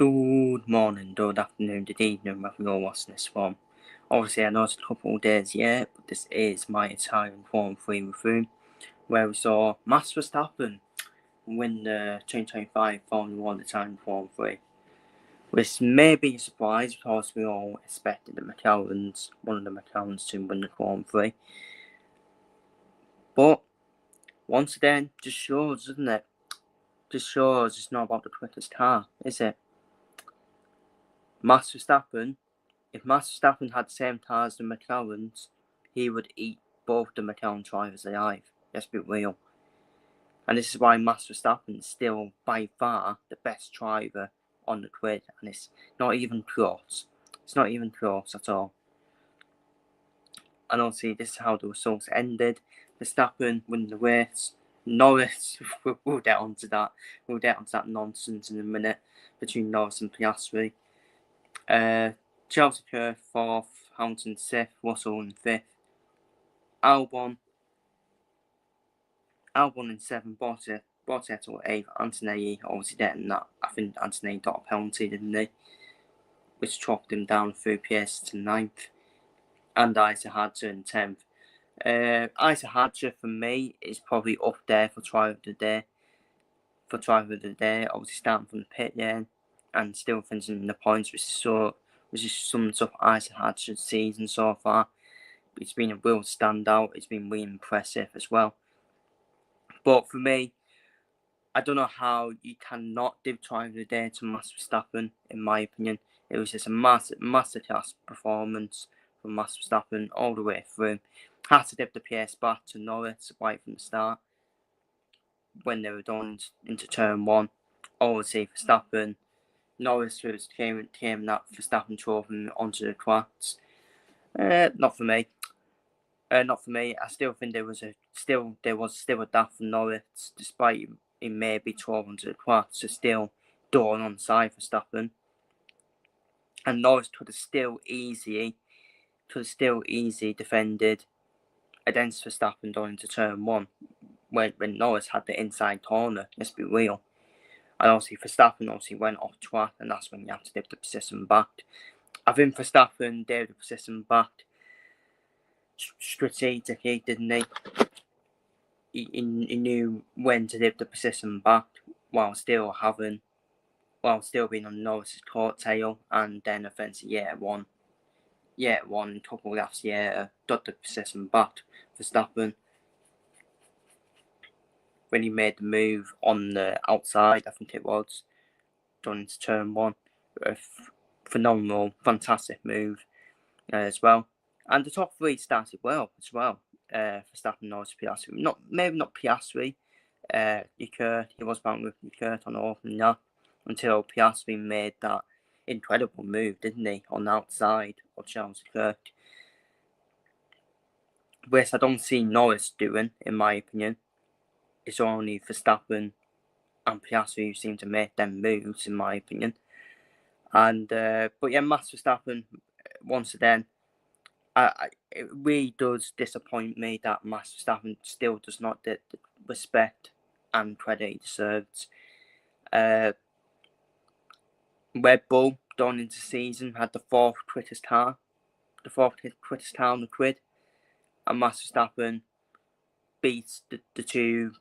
Good morning, good afternoon, good evening, wherever you're watching this from. Obviously, I know it's a couple of days yet, but this is my Italian Formula 3 review, where we saw Max Verstappen win the 2025 Formula 1 Italian Formula 3. Which may be a surprise because we all expected one of the McLarens to win the Formula 3. But, once again, just shows, doesn't it? Just shows it's not about the quickest car, is it? Max Verstappen, if Max Verstappen had the same car as the McLarens, he would eat both the McLaren drivers alive. Let's be real. And this is why Max Verstappen is still by far the best driver on the grid, and it's not even close. It's not even close at all. And obviously, this is how the results ended. Verstappen won the race. Norris, we'll get onto that. We'll get onto that nonsense in a minute between Norris and Piastri. Chelsea Kerr 4th, Hamilton 6th, Russell in 5th, Albon in 7th, Bortoleto 8th, Antonelli obviously getting that. I think Antonelli got a penalty, didn't he? Which dropped him down through PS to 9th, and Isaac Hadjar in 10th. Isaac Hadjar for me is probably up there for driver of the day. Obviously starting from the pit lane and still finishing the points, which sums up Isaac Hadjar's season so far. It's been a real standout. It's been really impressive as well. But for me, I don't know how you cannot give driver of the day to Max Verstappen. In my opinion, it was just a masterclass performance from Max Verstappen all the way through. Had to give the PS back to Norris right from the start when they were done into turn 1. Obviously, Verstappen, Norris came that Verstappen drove him onto the tracks. Not for me. I still think there was still a daft from Norris, despite he may be 1200 quads, so still door on side for Verstappen. And Norris could have still easy defended against Verstappen going into turn 1 when Norris had the inside corner. Let's be real. And obviously Verstappen went off track, and that's when you have to dip the position back. I think Verstappen did the position back strategically, didn't he? He knew when to dip the position back while still being on Norris's coattail, and then eventually one couple of laps got the position back for Verstappen when he made the move on the outside, I think it was, done into turn 1. A phenomenal, fantastic move as well. And the top 3 started well as well. Verstappen, Norris, Piastri. Maybe not Piastri. Leclerc, he was bound with Leclerc on the opening lap until Piastri made that incredible move, didn't he, on the outside of Charles Leclerc. Which I don't see Norris doing, in my opinion. It's only Verstappen and Piastri who seem to make them moves, in my opinion. And but yeah, Max Verstappen, once again, it really does disappoint me that Max Verstappen still does not get the respect and credit he deserves. Red Bull going into the season had the fourth quickest car on the grid, and Max Verstappen beats the two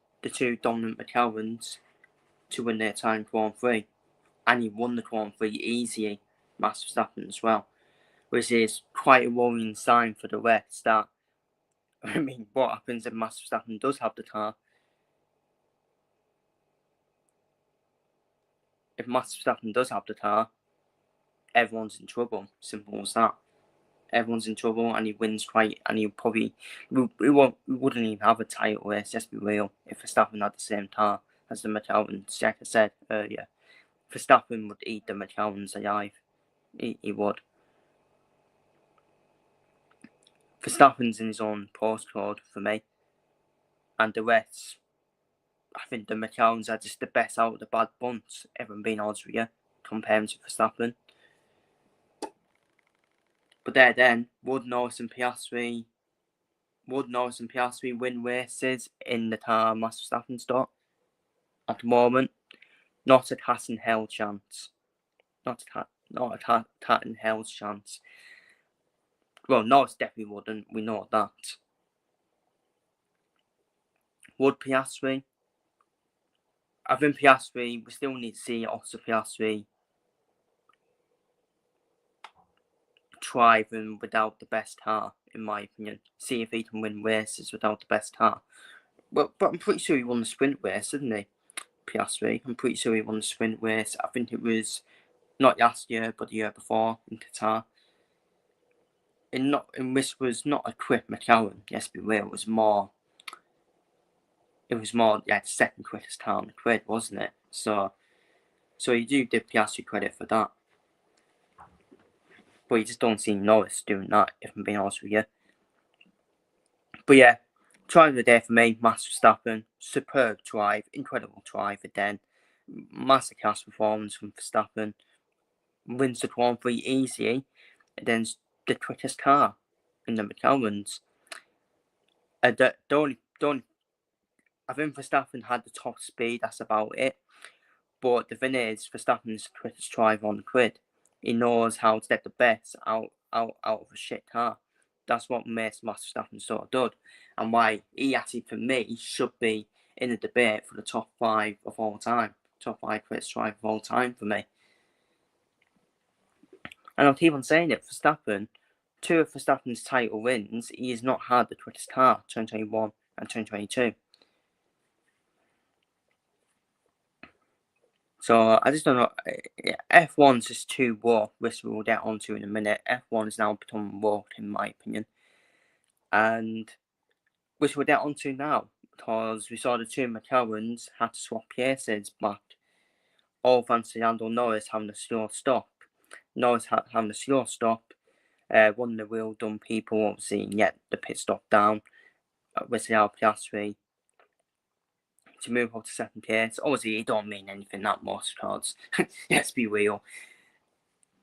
dominant McLarens to win their time Grand Prix, and he won the Grand Prix easily, Max Verstappen as well, which is quite a worrying sign for the rest. That, I mean, what happens if Max Verstappen does have the car? If Max Verstappen does have the car, everyone's in trouble. Simple as that. Everyone's in trouble, and he wins and he probably we wouldn't even have a title race. Let's be real. If Verstappen had the same car as the McLarens, like I said earlier, Verstappen would eat the McLarens alive. He would. Verstappen's in his own postcode for me, and the rest, I think the McLarens are just the best out of the bad bunch, if I'm being honest with you, comparing to Verstappen. But then, would Norris and Piastri win races in the car Max Verstappen's got? At the moment, not a cat in hell chance. not a cat in hell's chance. Well, Norris definitely wouldn't. We know that. Would Piastri? I think Piastri. We still need to see Oscar Piastri try even without the best car, in my opinion. See if he can win races without the best car. Well, but I'm pretty sure he won the sprint race, didn't he? Piastri. I'm pretty sure he won the sprint race. I think it was not last year, but the year before in Qatar. And this was not a quick McLaren. Let's be real. It was more. The second quickest car on the grid, wasn't it? So you do give Piastri credit for that. But you just don't see Norris doing that, if I'm being honest with you. But yeah, drive of the day for me, Max Verstappen. Superb drive, incredible drive again. Masterclass performance from Verstappen. Wins the Grand Prix easily. And then the quickest car in the McLarens. I think Verstappen had the top speed, that's about it. But the thing is, Verstappen's the quickest driver on the grid. He knows how to get the best out of a shit car. That's what makes Max Verstappen so good, and why he actually, for me, should be in the debate for the top 5 of all time. Top 5 quickest driver of all time for me. And I'll keep on saying it, Verstappen, 2 of Verstappen's title wins, he has not had the quickest car, 2021 and 2022. So I just don't know. F1's just too woke, which we'll get onto in a minute. F1 has now become woke, in my opinion, and which we'll get onto now because we saw the 2 McLarens had to swap places back. All thanks to Lando Norris having a slow stop. Norris having a slow stop. One of the real dumb people, obviously, get the pit stop down. With Piastri to move up to second place. Obviously, it don't mean anything that much because let's be real.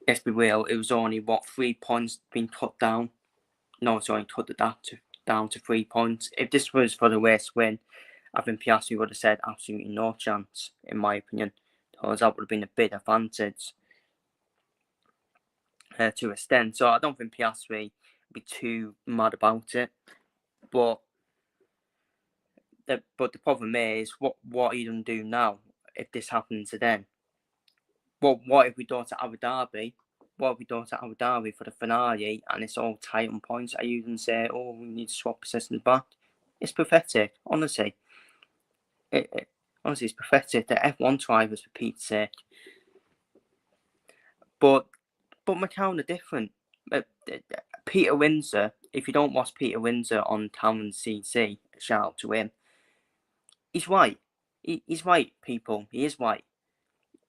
It was only 3 points being cut down. No, it's only cut down to 3 points. If this was for the race win, I think Piastri would have said absolutely no chance, in my opinion, because that would have been a big advantage to extend. So I don't think Piastri would be too mad about it. But the problem is, what are you going to do now if this happens again? Well, what if we go to Abu Dhabi? What if we go to Abu Dhabi for the finale and it's all tight on points? Are you going to say, oh, we need to swap positions back? It's pathetic, honestly. Honestly, it's pathetic. The F1 drivers, for Pete's sake. But McLaren are different. Peter Windsor, if you don't watch Peter Windsor on Town CC, shout out to him. He's white. He's white, people. He is white.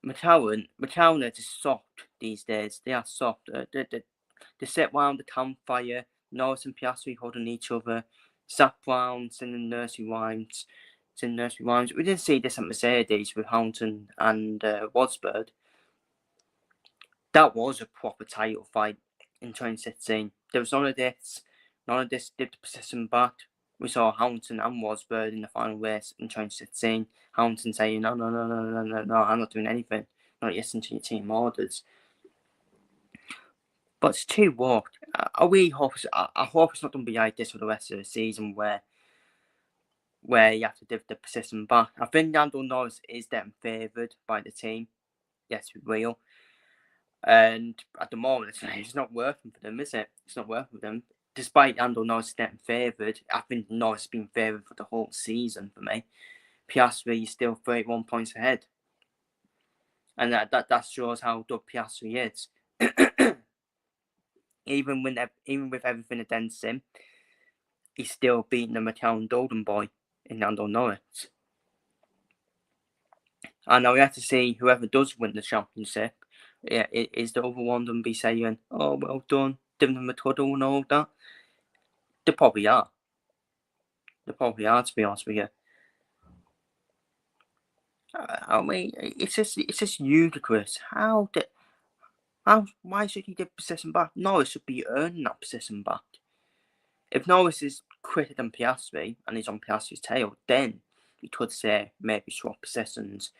McLaren are just soft these days. They are soft. They sit round the campfire, Norris and Piastri holding each other, sat round singing nursery rhymes. We didn't see this at Mercedes with Hamilton and Rosberg. That was a proper title fight in 2016. There was none of this. None of this did the position back. We saw Hamilton and Rosberg in the final race in 2016. Hamilton saying, no, I'm not doing anything. Not listening to your team orders. But it's too warped. I hope it's not going to be like this for the rest of the season where you have to give the position back. I think Lando Norris is getting favoured by the team. Yes, we will. And at the moment, it's not working for them, is it? It's not working for them. Despite Lando Norris getting favoured, I think Norris has been favoured for the whole season for me. Piastri is still 31 points ahead. And that shows how good Piastri is. even with everything against him, he's still beating the McLaren golden boy in Lando Norris. And now we have to see whoever does win the championship. Yeah, is the other one going to be saying, oh, well done, giving them a cuddle and all that? They probably are. To be honest with you. I mean, it's just ludicrous. Why should he give possession back? Norris should be earning that possession back. If Norris is quicker than Piastri and he's on Piastri's tail, then you could say maybe swap possessions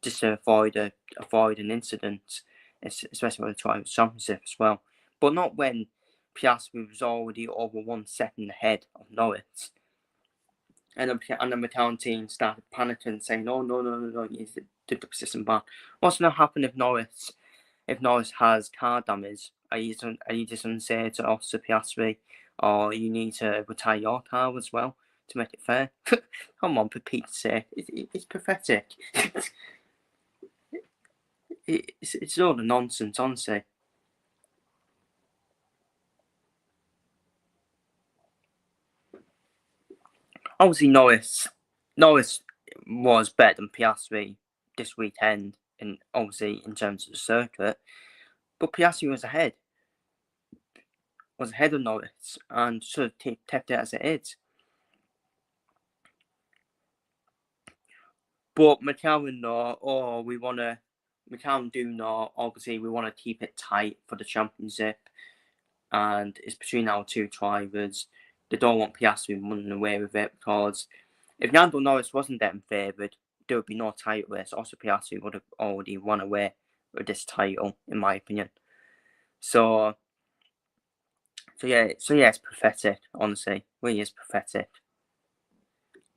just to avoid an incident. especially with the Drivers' Championship as well. But not when Piastri was already over 1 second ahead of Norris. And the McLaren team started panicking, saying, "Oh no, you did the position ban." What's going to happen if Norris has car damage? Are you just going to say to Officer Piastri, or you need to retire your car as well to make it fair? Come on, for Pete's sake, it's pathetic. It's all the nonsense, honestly. Obviously, Norris was better than Piastri this weekend, and obviously in terms of the circuit, but Piastri was ahead of Norris and should have kept it as it is. But McLaren do know, obviously we want to keep it tight for the championship, and it's between our two drivers. They don't want Piastri running away with it, because if Lando Norris wasn't getting favoured, there would be no title race. Also, Piastri would have already run away with this title, in my opinion. So yeah, it's pathetic, honestly. It really is pathetic.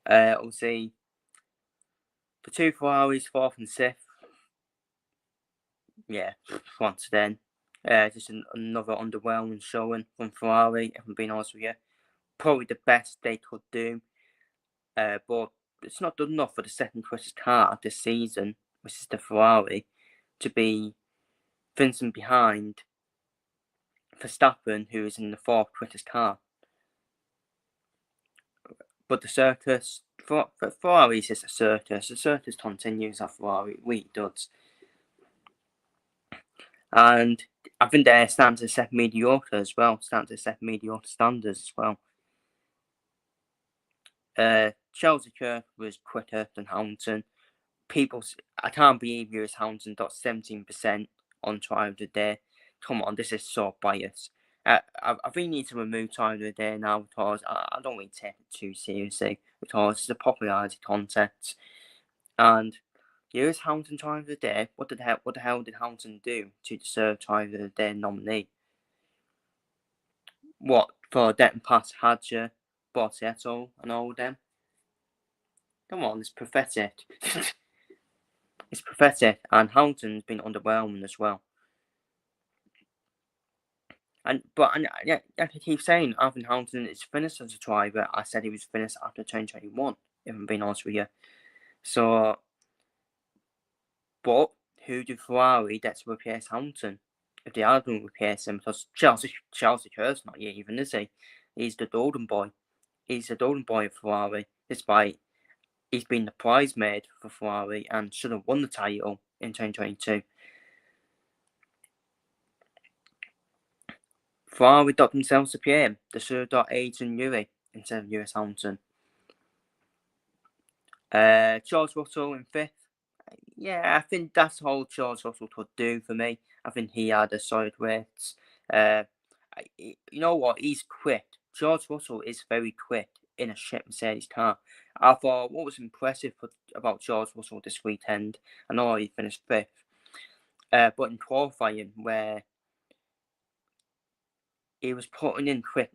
Obviously, the two Ferraris, fourth and fifth, yeah, once again, just another underwhelming showing from Ferrari, if I'm being honest with you. Probably the best they could do, but it's not good enough for the second quickest car this season, which is the Ferrari, to be finishing behind Verstappen, who is in the fourth quickest car. But the circus, Ferrari is just a circus. The circus continues at Ferrari, it really does. And I think they're starting to set mediocre as well, starting to set mediocre standards as well. Charles Leclerc was quicker than Hamilton. I can't believe Lewis Hamilton got 17% on Drive of the Day. Come on, this is so biased. I really need to remove Drive of the Day now, because I don't really take it too seriously, because it's a popularity contest. And Lewis Hamilton Drive of the Day, what the hell did Hamilton do to deserve Drive of the Day nominee? What, for getting past Hadja, Borsetto, and all of them? Come on, it's pathetic. It's pathetic, and Hamilton's been underwhelming as well. But I keep saying Alvin Hamilton is finished as a driver. I said he was finished after 2021, if I'm being honest with you. So, but who do Ferrari get to replace Hamilton? If they are going to replace him, because Charles Leclerc's not yet even, is he? He's the golden boy. He's the golden boy of Ferrari, despite he's been the prize made for Ferrari and should have won the title in 2022. Ferrari got themselves a PM. They should have got Adrian Newey instead of Lewis Hamilton. George Russell in fifth. Yeah, I think that's all George Russell could do for me. I think he had a solid race. You know what? He's quick. George Russell is very quick in a shit Mercedes car. I thought what was impressive about George Russell this weekend, I know he finished fifth, but in qualifying, where he was putting in quick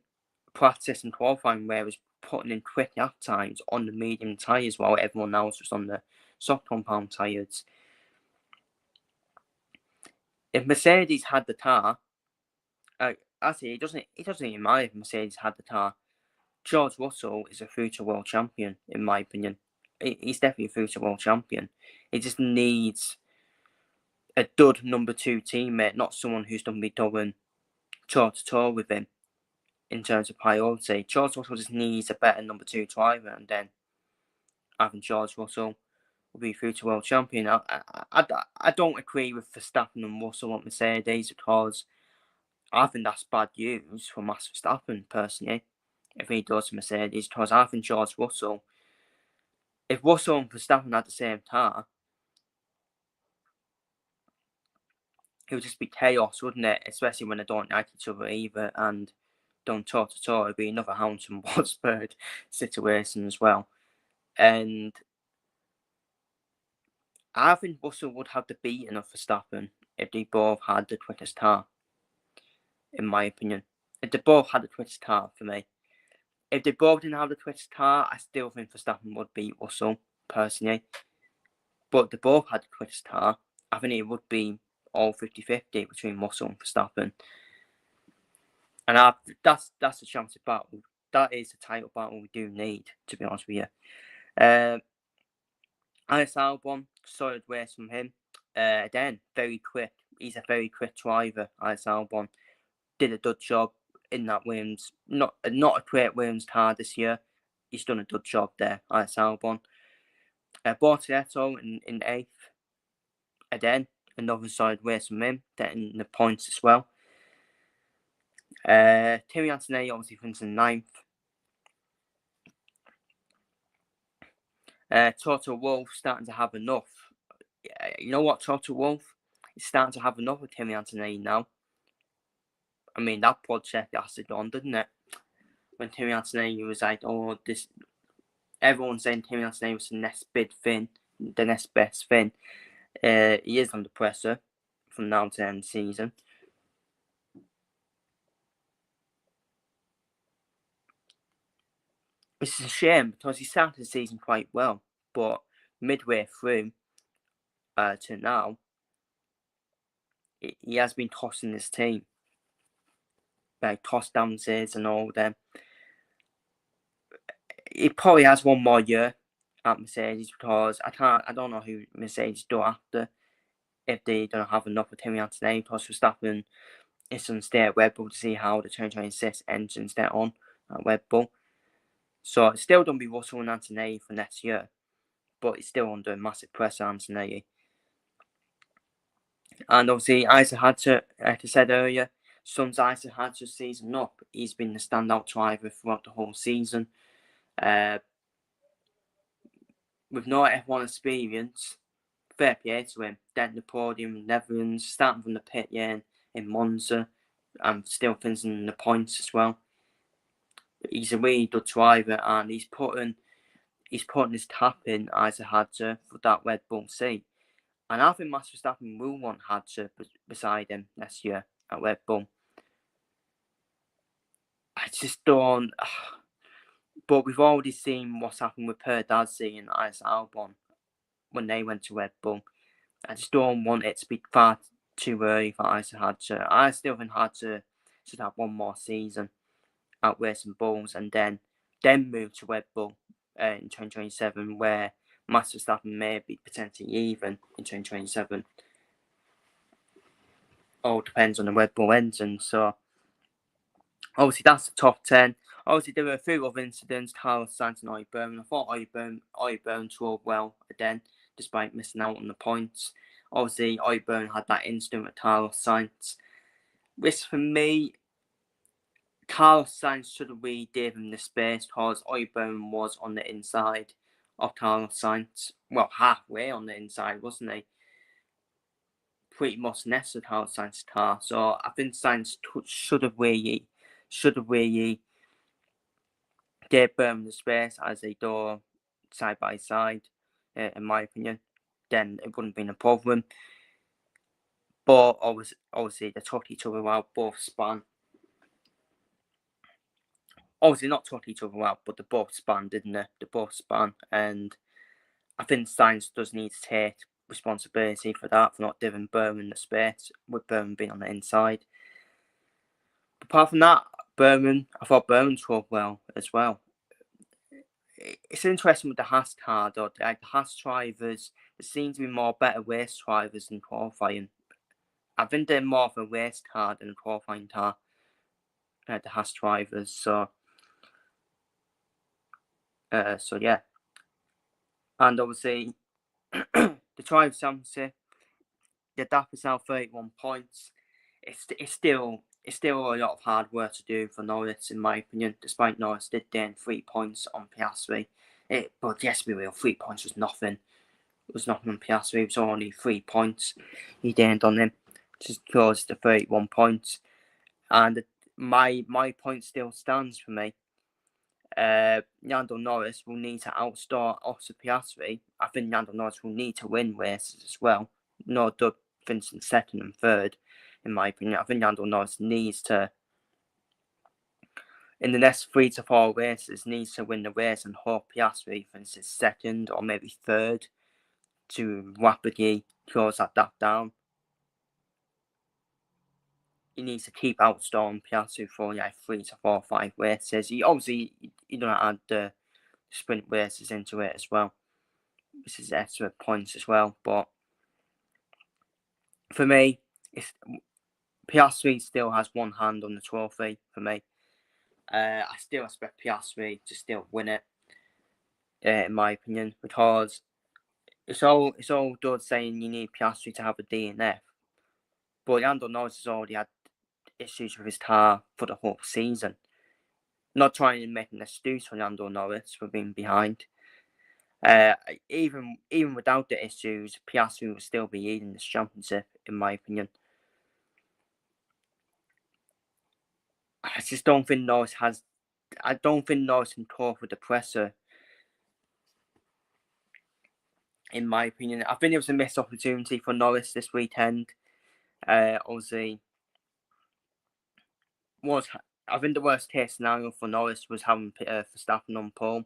practice and qualifying, where he was putting in quick lap times on the medium tyres while everyone else was on the soft compound tyres. If Mercedes had the car, actually, it doesn't even matter if Mercedes had the car. George Russell is a future world champion, in my opinion. He's definitely a future world champion. He just needs a good number two teammate, not someone who's going to be going toe-to-toe with him in terms of priority. George Russell just needs a better number two driver, and then having George Russell will be future world champion. I don't agree with Verstappen and Russell at Mercedes, because I think that's bad news for Max Verstappen, personally, if he does to Mercedes, because I think George Russell, if Russell and Verstappen had the same car, it would just be chaos, wouldn't it? Especially when they don't like each other either and don't toe to toe. It'd be another Hamilton Rosberg situation as well. And I think Russell would have the beating of Verstappen if they both had the quickest car, in my opinion. If they both had the quickest car, for me. If they both didn't have the quickest car, I still think Verstappen would beat Russell, personally. But if they both had the quickest car, I think it would be all 50-50 between Russell and Verstappen. And that's a chance battle. That is the title battle we do need, to be honest with you. Alex Albon, solid race from him. Again, very quick. He's a very quick driver, Alex Albon. Did a good job in that Williams. Not a great Williams car this year. He's done a good job there, Alex Albon. Bortoletto in 8th. Again, another solid race from him, getting the points as well. Kimi Antonelli obviously finished in 9th. Toto Wolff starting to have enough. You know what, Toto Wolff is starting to have enough of Kimi Antonelli now. I mean, that project lasted on, didn't it? When Kimi Antonelli was like, oh, this. Everyone's saying Kimi Antonelli was the next big thing, the next best thing. He is under pressure from now to the end of the season. Which is a shame because he started the season quite well, but midway through to now, he has been tossing his team. Like toss dances and all them. He probably has one more year at Mercedes because I don't know who Mercedes do after if they don't have enough of Kimi Antonelli because Verstappen is going to stay at Red Bull to see how the 2026 engines get on at Red Bull. So it's still going to be Russell and Antonelli for next year, but it's still under massive pressure, Antonelli. And obviously, Isaac Hadser, like I said earlier, sums Isaac Hadser's season up. He's been the standout driver throughout the whole season. With no F1 experience, fair play to him. Getting the podium in Netherlands, starting from the pit in Monza, and still finishing the points as well. He's a really good driver, and he's putting his tap in Isaac Hadser for that Red Bull seat. And I think Max Verstappen will want Hadser beside him next year at Red Bull. I just don't. But we've already seen what's happened with Perdazzi and Isaac Albon when they went to Red Bull. I just don't want it to be far too early for Isaac Hadser. I still think Hadser should have one more season at Racing Bulls and then move to Red Bull in 2027, where Max Verstappen may be potentially even in 2027. All depends on the Red Bull engine. So obviously that's the top 10. Obviously there were a few other incidents, Carlos Sainz and Oyburn. I thought Oyburn drove well again, despite missing out on the points. Obviously Oyburn had that incident with Carlos Sainz, which for me, Carlos Sainz should have really gave him the space because Oyburn was on the inside of Carlos Sainz. Well, halfway on the inside, wasn't he? Pretty much next to Carlos Sainz's car. So I think Sainz should have really gave Burn the space as they go side by side, in my opinion. Then it wouldn't have been a problem. But obviously they took each other out, both spun. Obviously not took each other out, but they both spun, didn't they? They both spun, and I think Sainz does need to take responsibility for that, for not giving Berman the space, with Berman being on the inside. But apart from that, I thought Berman drove well as well. It's interesting with the Haas car, though. Like the Haas drivers, there seem to be more better race drivers than qualifying. I think they're more of a race car than a qualifying car, the Haas drivers. So yeah. And obviously, the drive Samsung, the DAP is now 31 points. It's still a lot of hard work to do for Norris, in my opinion, despite Norris did gain 3 points on Piastri. But yes, be real, 3 points was nothing. It was nothing on Piastri, it was only 3 points he gained on him, just goes to 31 points. And my point still stands for me. Lando Norris will need to outstart Oscar Piastri. I think Lando Norris will need to win races as well. No difference in second and third, in my opinion. I think Lando Norris needs to, in the next 3 to 4 races, needs to win the race and hope Piastri finishes second or maybe third to rapidly close that gap down. He needs to keep outstalling Piastri for 3 to 4 or 5 races. He obviously don't add the sprint races into it as well. This is extra points as well. But for me, Piastri still has one hand on the trophy for me. I still expect Piastri to still win it, in my opinion, because it's all good saying you need Piastri to have a DNF, but Lando Norris has already had issues with his car for the whole season. Not trying to make an excuse for Lando Norris for being behind. Even without the issues, Piastri will still be leading this championship, in my opinion. I just don't think Norris has. I don't think Norris can cope with the pressure. In my opinion, I think it was a missed opportunity for Norris this weekend. Obviously, I think the worst case scenario for Norris was having Verstappen on pole.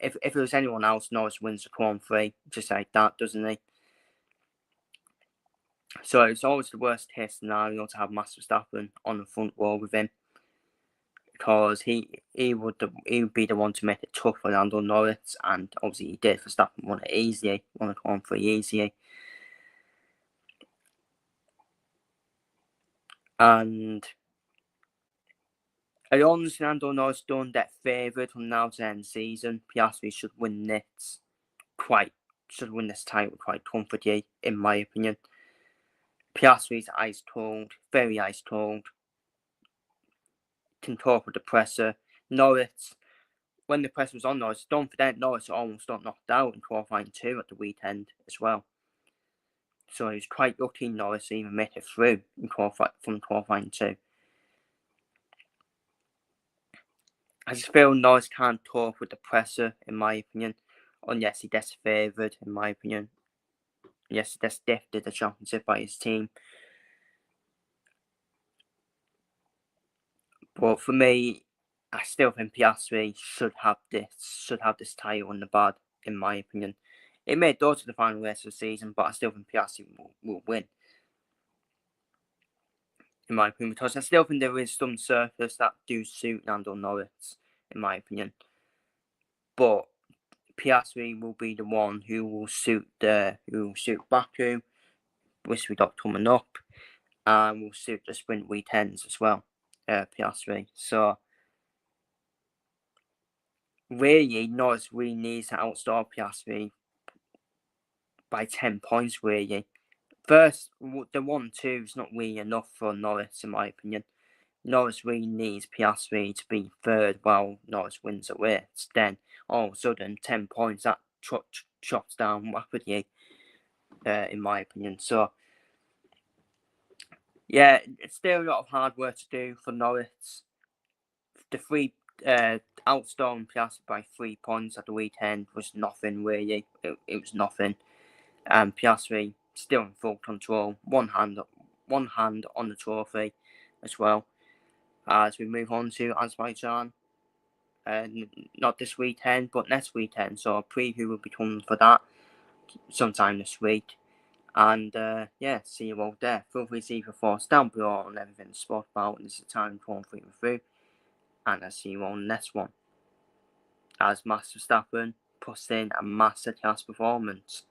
If it was anyone else, Norris wins the Grand Prix, just like that, doesn't he? So it's always the worst case scenario to have Max Verstappen on the front row with him, because he would be the one to make it tough for Lando Norris, and obviously he did. Verstappen won it easily, won the Grand Prix easily. And as long as Lando Norris don't get favoured from now to the end of the season, Piastri should win this title quite comfortably, in my opinion. Piastri's ice cold, very ice cold, can talk with the presser. Norris, when the pressure was on Norris, don't forget Norris almost got knocked out in qualifying 2 at the weekend as well. So he was quite lucky Norris to even make it through from qualifying 2. I just feel Norris can't cope with the pressure, in my opinion, unless he gets favoured, in my opinion. Yes, he gets gifted the championship by his team. But for me, I still think Piastri should have this title in the bag, in my opinion. It may go to the final race of the season, but I still think Piastri will win, in my opinion, because I still think there is some surface that do suit Lando Norris, in my opinion. But Piastri will be the one who will suit Baku, which we got coming up, and will suit the sprint weekends as well. Piastri. So really, Norris really needs to outstar Piastri by 10 points. Really, first the 1-2 is not really enough for Norris, in my opinion. Norris really needs Piastri to be third while Norris wins the race. Then all of a sudden, 10 points that chops down rapidly, in my opinion. So yeah, it's still a lot of hard work to do for Norris. The outstorming Piastri by 3 points at the weekend was nothing really. It was nothing. And Piastri still in full control. One hand on the trophy as well. As we move on to Azerbaijan, not this weekend, but next weekend. So a preview will be coming for that sometime this week. And see you all there. Feel free to leave your thoughts down below on everything to spoke about. And this is the time going through. And I'll see you on the next one. As Max Verstappen puts in a masterclass performance.